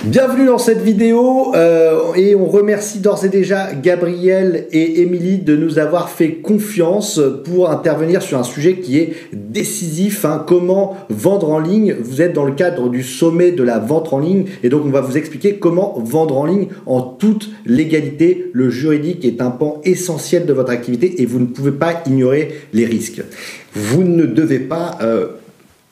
Bienvenue dans cette vidéo et on remercie d'ores et déjà Gabriel et Émilie de nous avoir fait confiance pour intervenir sur un sujet qui est décisif, comment vendre en ligne. Vous êtes dans le cadre du sommet de la vente en ligne et donc on va vous expliquer comment vendre en ligne en toute légalité. Le juridique est un pan essentiel de votre activité et vous ne pouvez pas ignorer les risques. Vous ne devez pas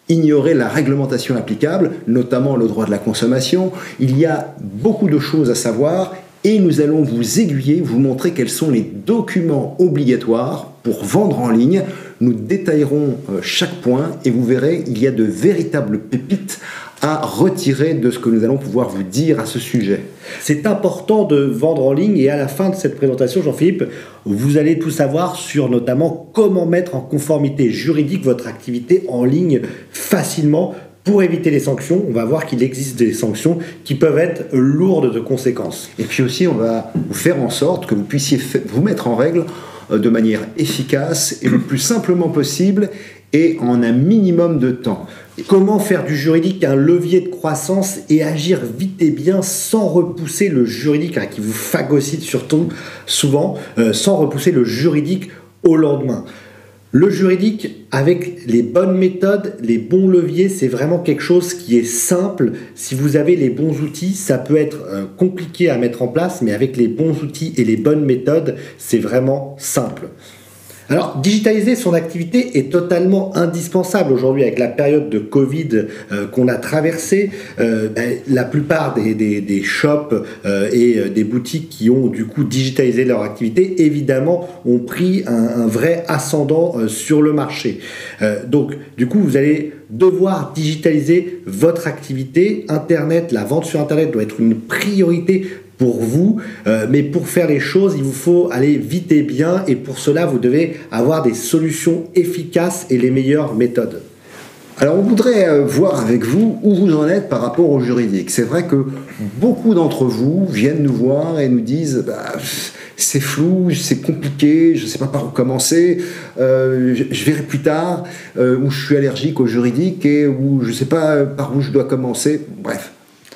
ignorer la réglementation applicable, notamment le droit de la consommation. Il y a beaucoup de choses à savoir et nous allons vous aiguiller, vous montrer quels sont les documents obligatoires pour vendre en ligne. Nous détaillerons chaque point et vous verrez, il y a de véritables pépites à retirer de ce que nous allons pouvoir vous dire à ce sujet. C'est important de vendre en ligne et à la fin de cette présentation, Jean-Philippe, vous allez tout savoir sur notamment comment mettre en conformité juridique votre activité en ligne facilement pour éviter les sanctions. On va voir qu'il existe des sanctions qui peuvent être lourdes de conséquences. Et puis aussi, on va vous faire en sorte que vous puissiez vous mettre en règle de manière efficace et le plus simplement possible et en un minimum de temps. Comment faire du juridique un levier de croissance et agir vite et bien sans repousser le juridique, qui vous phagocyte surtout souvent, sans repousser le juridique au lendemain. Le juridique, avec les bonnes méthodes, les bons leviers, c'est vraiment quelque chose qui est simple. Si vous avez les bons outils, ça peut être compliqué à mettre en place, mais avec les bons outils et les bonnes méthodes, c'est vraiment simple. Alors, digitaliser son activité est totalement indispensable aujourd'hui avec la période de Covid qu'on a traversée. La plupart des shops et des boutiques qui ont du coup digitalisé leur activité, évidemment, ont pris un vrai ascendant sur le marché. Donc, du coup, vous allez devoir digitaliser votre activité. Internet, la vente sur Internet doit être une priorité pour vous, mais pour faire les choses, il vous faut aller vite et bien, et pour cela, vous devez avoir des solutions efficaces et les meilleures méthodes. Alors, on voudrait voir avec vous où vous en êtes par rapport au juridique. C'est vrai que beaucoup d'entre vous viennent nous voir et nous disent c'est flou, c'est compliqué, je ne sais pas par où commencer, je verrai plus tard, ou je suis allergique au juridique et où je ne sais pas par où je dois commencer. Bref.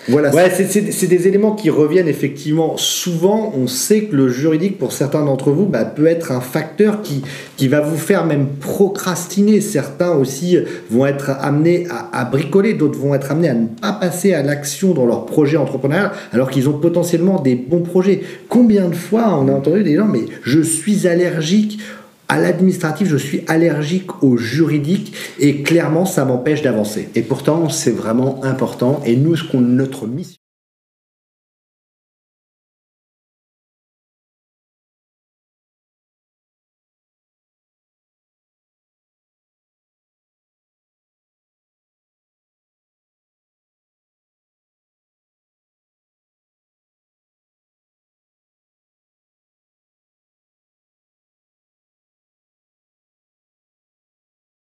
Voilà. Ouais, c'est des éléments qui reviennent effectivement souvent. On sait que le juridique, pour certains d'entre vous, peut être un facteur qui va vous faire même procrastiner. Certains aussi vont être amenés à bricoler, d'autres vont être amenés à ne pas passer à l'action dans leur projet entrepreneurial alors qu'ils ont potentiellement des bons projets. Combien de fois on a entendu des gens, mais je suis allergique à l'administratif, je suis allergique au juridique et clairement, ça m'empêche d'avancer. Et pourtant, c'est vraiment important. Et nous, notre mission...